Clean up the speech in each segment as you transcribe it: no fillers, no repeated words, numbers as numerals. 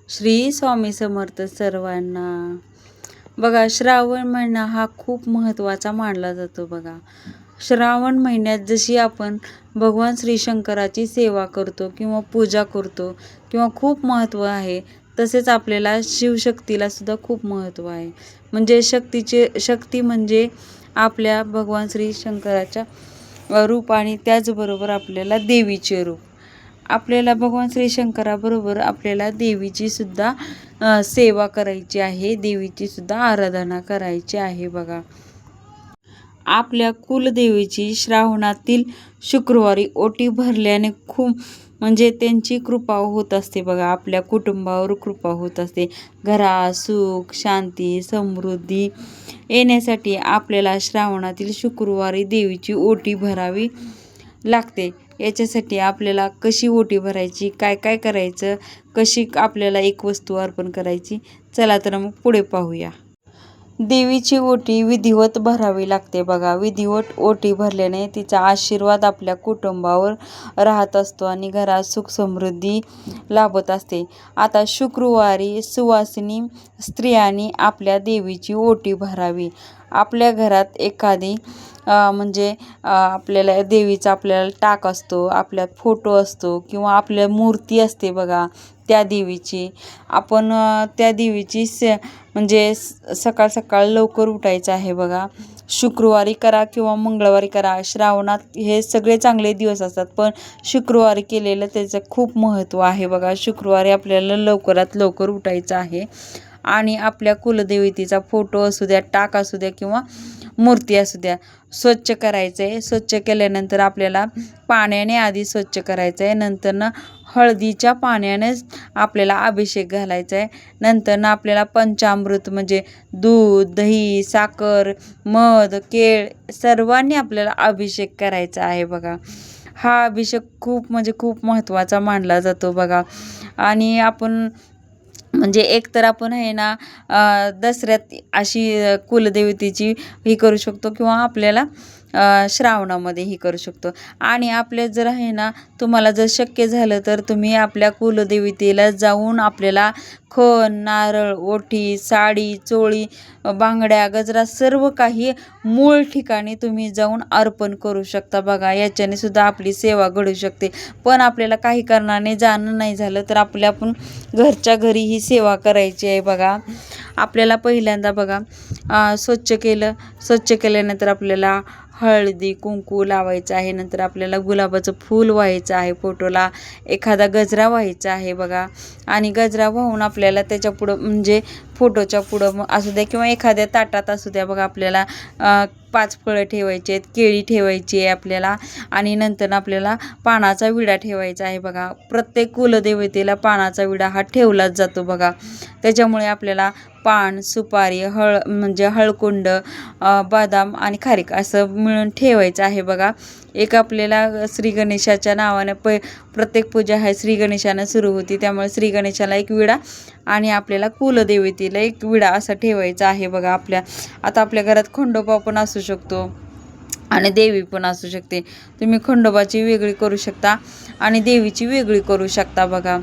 श्री स्वामी समर्थ सर्वांना. बघा, श्रावण महिना हा खूप महत्त्वाचा मानला जातो. बघा, श्रावण महिन्यात जशी आपण भगवान श्री शंकराची सेवा करतो किंवा पूजा करतो किंवा खूप महत्त्व आहे, तसेच आपल्याला शिवशक्तीला सुद्धा खूप महत्त्व आहे. म्हणजे शक्ती म्हणजे आपल्या भगवान श्री शंकराच्या रूप आणि त्याचबरोबर आपल्याला देवीचे रूप. आपल्याला भगवान श्री शंकराबरोबर आपल्याला देवीची सुद्धा सेवा करायची आहे, देवीची सुद्धा आराधना करायची आहे. बघा, आपल्या कुलदेवीची श्रावणातील शुक्रवारी ओटी भरल्याने खूप म्हणजे त्यांची कृपा होत असते. बघा, आपल्या कुटुंबावर कृपा होत असते. घरात सुख, शांती, समृद्धी येण्यासाठी आपल्याला श्रावणातील शुक्रवारी देवीची ओटी भरावी लागते. याच्यासाठी आपल्याला कशी ओटी भरायची, काय काय करायचं, कशी आपल्याला एक वस्तू अर्पण करायची, चला तर मग पुढे पाहूया. देवीची ओटी विधिवत भरावी लागते. बघा, विधिवत ओटी भरल्याने तिचा आशीर्वाद आपल्या कुटुंबावर राहत असतो आणि घरात सुख समृद्धी लाभत असते. आता शुक्रवारी सुवासिनी स्त्रियांनी आपल्या देवीची ओटी भरावी. आपल्या घरात एखादी म्हणजे आपल्याला देवीचा आपल्याला टाक असतो, आपल्या फोटो असतो किंवा आपल्या मूर्ती असते. बघा, त्या देवीची आपण त्या देवीची म्हणजे सकाळ सकाळ लवकर उठायचं आहे. बघा, शुक्रवारी करा किंवा मंगळवारी करा. श्रावणात हे सगळे चांगले दिवस असतात, पण शुक्रवारी केलेलं त्याचं खूप महत्त्व आहे. बघा, शुक्रवारी आपल्याला लवकरात लवकर उठायचं आहे आणि आपल्या कुलदेवतेचा फोटो असू द्या, टाक असू द्या किंवा मूर्ती असू द्या, स्वच्छ करायचं आहे. स्वच्छ केल्यानंतर आपल्याला पाण्याने आधी स्वच्छ करायचं आहे. नंतरनं हळदीच्या पाण्यानेच आपल्याला अभिषेक घालायचा आहे. नंतरनं आपल्याला पंचामृत म्हणजे दूध, दही, साखर, मध, केळ सर्वांनी आपल्याला अभिषेक करायचा आहे. बघा, हा अभिषेक खूप म्हणजे खूप महत्त्वाचा मानला जातो. बघा, आणि आपण म्हणजे एकतर आपण आहे ना दसऱ्यात अशी कुलदेवतेची ही करू शकतो किंवा आपल्याला श्रावणामध्ये ही करू शकतो. आणि आपल्या जर आहे ना, तुम्हाला जर शक्य झालं तर तुम्ही आपल्या कुलदेवतेला जाऊन आपल्याला खण, नारळ, ओटी, साडी, चोळी, बांगड्या, गजरा सर्व काही मूळ ठिकाणी तुम्ही जाऊन अर्पण करू शकता. बघा, याच्याने सुद्धा आपली सेवा घडू शकते. पण आपल्याला काही कारणाने जाणं नाही झालं तर आपण घरच्या घरी ही सेवा करायची आहे. बघा, आपल्याला पहिल्यांदा बघा स्वच्छ केल्यानंतर आपल्याला हळदी कुंकू लावायचं आहे. नंतर आपल्याला गुलाबाचं फूल व्हायचं आहे, फोटोला एखादा गजरा व्हायचा आहे. बघा, आणि गजरा वाहून आपल्याला त्याच्या पुढं म्हणजे फोटोच्या पुढं असू द्या किंवा एखाद्या ताटात असू द्या. बघा, आपल्याला 5 फळं ठेवायची आहेत, केळी ठेवायची आहे आपल्याला, आणि नंतर आपल्याला पानाचा विडा ठेवायचा आहे. बघा, प्रत्येक कुलदेवतेला पानाचा विडा हा ठेवलाच जातो. बघा, त्याच्यामुळे आपल्याला पान, सुपारी, म्हणजे हळकुंड, बदाम आणि खारीक असं मिळून ठेवायचं आहे. बघा, एक आपल्याला श्री गणेशाच्या नावानं प्रत्येक पूजा आहे श्री गणेशानं सुरू होती, त्यामुळे श्री गणेशाला एक विडा आणि आपल्याला कुलदेवतेला एक विडा असा ठेवायचा आहे. बघा, आता आपल्या घरात खंडोबा पण असू शकतो आणि देवी पण असू शकते. तुम्ही खंडोबाची वेगळी करू शकता आणि देवीची वेगळी करू शकता. बघा,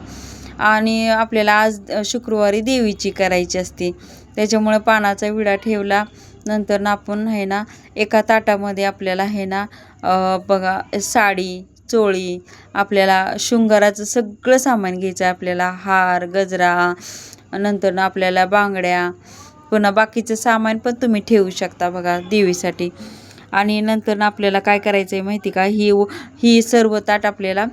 आणि आपल्याला आज शुक्रवारी देवीची करायची असते, त्याच्यामुळे पानाचा विडा ठेवला. नंतर ना आपण आहे ना एका ताटामध्ये आपल्याला आहे ना बघा साडी, चोळी, आपल्याला शृंगाराचं सगळं सामान घ्यायचं आहे. आपल्याला हार, गजरा, नंतर ना आपल्याला बांगड्या, पुन्हा बाकीचं सामान पण तुम्ही ठेवू शकता. बघा, देवीसाठी. आणि नंतर आपल्याला काय करायचं आहे माहिती का, ही सर्व ताट आपल्याला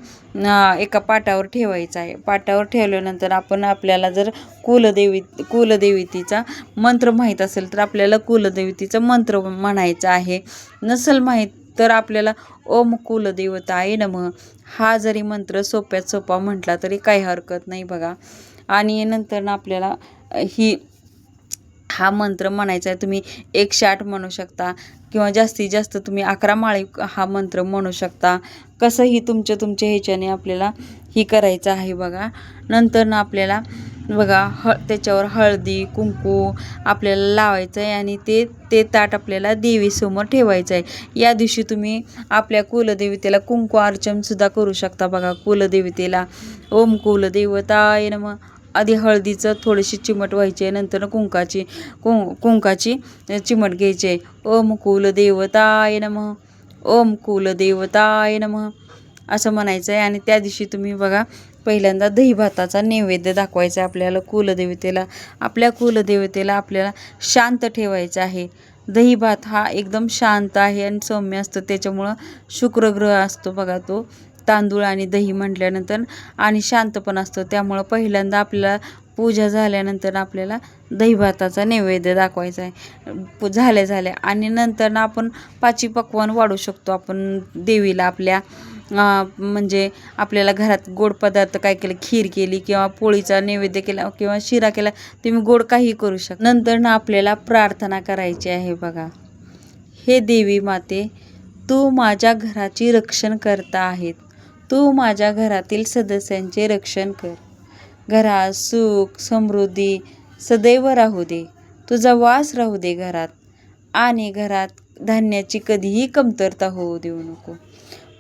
एका पाटावर ठेवायचं आहे. पाटावर ठेवल्यानंतर आपल्याला जर कुलदेवतेचा मंत्र माहीत असेल तर आपल्याला कुलदेवतेचा मंत्र म्हणायचा आहे. नसेल माहीत तर आपल्याला ओम कुलदेवताय नमः हा जरी मंत्र सोप्यात सोपा म्हटला तरी काही हरकत नाही. बघा, आणि नंतर आपल्याला हा मंत्र म्हणायचा आहे. तुम्ही 108 म्हणू शकता किंवा जास्तीत जास्त तुम्ही 11 माळी हा मंत्र म्हणू शकता. कसंही तुमच्या ह्याच्याने आपल्याला ही करायचं आहे. बघा, नंतर आपल्याला बघा त्याच्यावर हळदी कुंकू आपल्याला लावायचं आहे आणि ते ताट आपल्याला देवीसमोर ठेवायचं आहे. या दिवशी तुम्ही आपल्या कुलदेवतेला कुंकू अर्चन सुद्धा करू शकता. बघा, कुलदेवतेला ओम कुलदेवताय नमः, आधी हळदीचं थोडीशी चिमट व्हायची आहे, नंतर कुंकाची चिमट घ्यायची आहे. ओम कुलदेवताय नमः, ओम कुलदेवताय नमः असं म्हणायचं आहे. आणि त्या दिवशी तुम्ही बघा पहिल्यांदा दही भाताचा नैवेद्य दाखवायचा आहे आपल्याला कुलदेवतेला. आपल्या कुलदेवतेला आपल्याला शांत ठेवायचं आहे. दही भात हा एकदम शांत आहे आणि सौम्य असतो, त्याच्यामुळं शुक्रग्रह असतो बघा तो तांदूळ आणि दही म्हटल्यानंतर, आणि शांत पण असतो. त्यामुळं पहिल्यांदा आपल्याला पूजा झाल्यानंतर आपल्याला दही भाताचा नैवेद्य दाखवायचा आहे. झाल्या आणि नंतर आपण 5 पक्वान्न वाढू शकतो आपण देवीला आपल्या. म्हणजे आपल्याला घरात गोड पदार्थ काय केलं, खीर केली किंवा पोळीचा नैवेद्य केला किंवा शिरा केला, तुम्ही गोड काही करू शकता. नंतर आपल्याला प्रार्थना करायची आहे बघा. हे देवी माते, तू माझ्या घराची रक्षण करता आहेत. तू माझ्या घरातील सदस्यांचे रक्षण कर. घरात सुख समृद्धी सदैव राहू दे. तुझा वास राहू दे घरात, आणि घरात धान्याची कधीही कमतरता होऊ देऊ नको.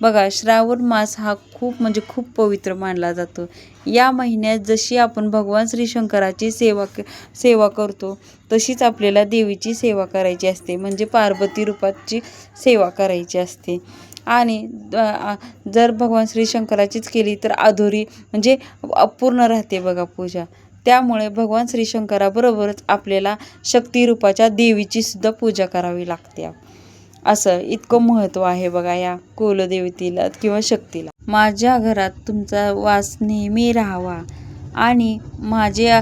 बघा श्रावण मास हा खूप पवित्र मानला जातो. या महिन्यात जशी आपण भगवान श्री शंकराची सेवा करतो, तशीच आपल्याला देवीची सेवा करायची असते, म्हणजे पार्वती रूपाची सेवा करायची असते. आणि जर भगवान श्री शंकराचीच केली तर अधुरी म्हणजे अपूर्ण राहते बघा पूजा. त्यामुळे भगवान श्री शंकराबरोबरच आपल्याला शक्तिरूपाच्या देवीची सुद्धा पूजा करावी लागते. असं इतकं महत्त्व आहे बघा या कुलदेवतेला किंवा शक्तीला. माझ्या घरात तुमचा वास नेहमी राहावा आणि माझे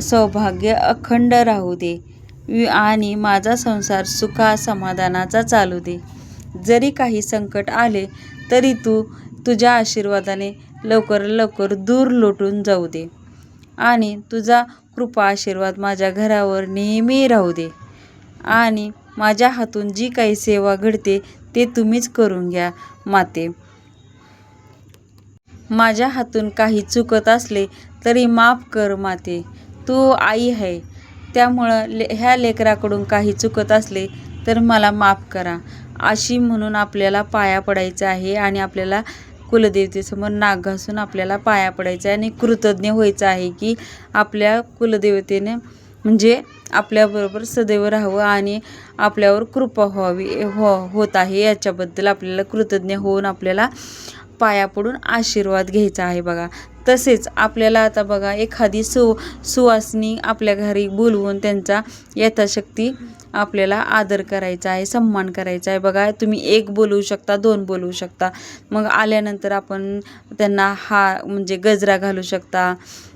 सौभाग्य अखंड राहू दे, आणि माझा संसार सुखा समाधानाचा चालू दे. जरी काही संकट आले तरी तुझ्या आशीर्वादाने लवकर दूर लोटून जाऊ दे, आणि तुझा कृपा आशीर्वाद माझ्या घरावर नेहमी राहू दे. आणि माझ्या हातून जी काही सेवा घडते ते तुम्हीच करून घ्या माते. माझ्या हातून काही चुकत असले तरी माफ कर माते. तू आई आहे, त्यामुळं ह्या लेकराकडून काही चुकत असले तर मला माफ करा, अशी म्हणून आपल्याला पाया पडायचं आहे. आणि आपल्याला कुलदेवतेसमोर नाक घासून आपल्याला पाया पडायचं आहे आणि कृतज्ञ व्हायचं आहे की आपल्या कुलदेवतेने म्हणजे आपल्याबरोबर सदैव राहावं आणि आपल्यावर कृपा होत आहे याच्याबद्दल आपल्याला कृतज्ञ होऊन आपल्याला पाया पडून आशीर्वाद घ्यायचा आहे बघा. तसेच आपल्याला आता बघा एखादी सुवासिनी आपल्या घरी बोलवून त्यांचा यथाशक्ती आपल्याला आदर करायचा आहे, सन्मान करायचा आहे बघा. तुम्ही 1 बोलवू शकता, 2 बोलवू शकता. मग आल्यानंतर आपण त्यांना म्हणजे गजरा घालू शकता,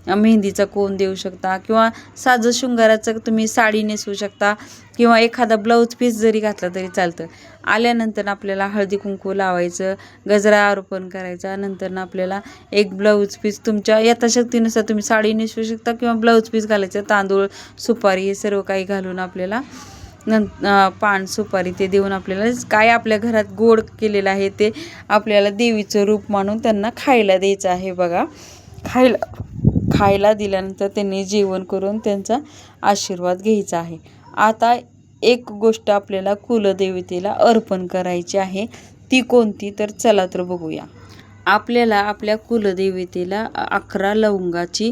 मेहंदीचा कोन देऊ शकता, किंवा साजं शृंगाराचं तुम्ही साडी नेसवू शकता, किंवा एखादा ब्लाऊज पीस जरी घातला तरी चालतं. आल्यानंतर आपल्याला हळदी कुंकू लावायचं, गजरा अर्पण करायचा. नंतर आपल्याला एक ब्लाऊज पीस तुमच्या यथाशक्तीनुसार तुम्ही साडी नेसवू शकता किंवा ब्लाऊज पीस घालायचं. तांदूळ सुपारी हे सर्व काही घालून आपल्याला पान सुपारी ते देऊन आपल्याला काय आपल्या घरात गोड केलेलं आहे ते आपल्याला देवीचं रूप मानून त्यांना खायला द्यायचं आहे बघा. खायला दिल्यानंतर त्यांनी जेवण करून त्यांचा आशीर्वाद घ्यायचा आहे. आता एक गोष्ट आपल्याला कुलदेवतेला अर्पण करायची आहे, ती कोणती तर चला तर बघूया. आपल्याला आपल्या कुलदेवतेला 11 लवंगाची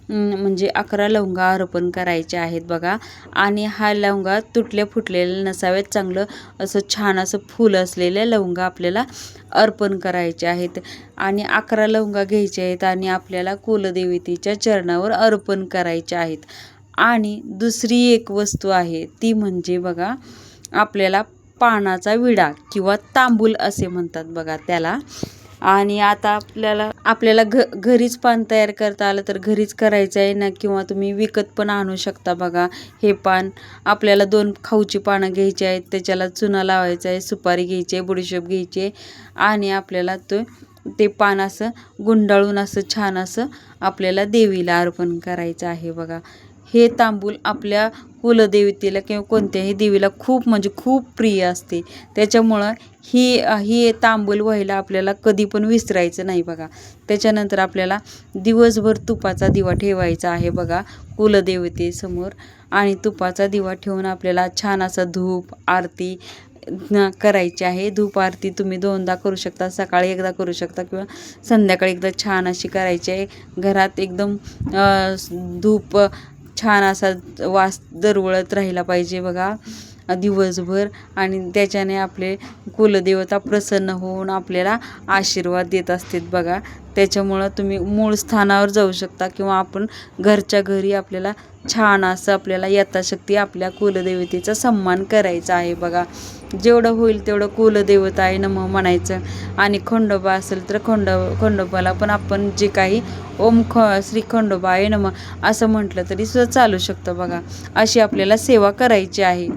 म्हणजे 11 लवंगा अर्पण करायचे आहेत बघा. आणि हा लवंगा तुटल्या फुटलेल्या नसाव्यात, चांगलं असं छान असं फूल असलेल्या लवंगा आपल्याला अर्पण करायचे आहेत. आणि 11 लवंगा घ्यायचे आहेत आणि आपल्याला कुलदेवतेच्या चरणावर अर्पण करायचे आहेत. आणि दुसरी एक वस्तू आहे ती म्हणजे बघा आपल्याला पानाचा विडा किंवा तांबूल असे म्हणतात बघा त्याला. आणि आता आपल्याला घरीच पान तयार करता आलं तर घरीच करायचं आहे ना, किंवा तुम्ही विकत पण आणू शकता बघा. हे पान आपल्याला 2 खाऊची पानं घ्यायची आहेत, त्याच्याला चुना लावायचा आहे, सुपारी घ्यायची आहे, बडीशेप घ्यायची आहे, आणि आपल्याला ते पान असं गुंडाळून असं छान असं आपल्याला देवीला अर्पण करायचं आहे बघा. हे तांबूल आपल्या कुलदेवतेला किंवा कोणत्याही देवीला खूप प्रिय असते. त्याच्यामुळं ही तांबूल व्हायला आपल्याला कधी पण विसरायचं नाही बघा. त्याच्यानंतर आपल्याला दिवसभर तुपाचा दिवा ठेवायचा आहे बघा कुलदेवतेसमोर. आणि तुपाचा दिवा ठेवून आपल्याला छान असा धूप आरती करायची आहे. धूप आरती तुम्ही 2दा करू शकता, सकाळी एकदा करू शकता किंवा संध्याकाळी एकदा छान अशी करायची आहे. घरात एकदम धूप छान असा वास दरवळत राहिला पाहिजे बघा दिवसभर, आणि त्याच्याने आपले कुलदेवता प्रसन्न होऊन आपल्याला आशीर्वाद देत असतात बघा. त्याच्यामुळं तुम्ही मूळ स्थानावर जाऊ शकता किंवा आपण घरच्या घरी आपल्याला छान असं आपल्याला यथाशक्ती आपल्या कुलदेवतेचा सन्मान करायचा आहे बघा. जेवढं होईल तेवढं कुलदेवताय नमः म्हणायचं, आणि खंडोबा असेल तर खंडोबाला पण आपण जे काही श्री खंडोबाय नमः असं म्हटलं तरी सुद्धा चालू शकतं बघा. अशी आपल्याला सेवा करायची आहे.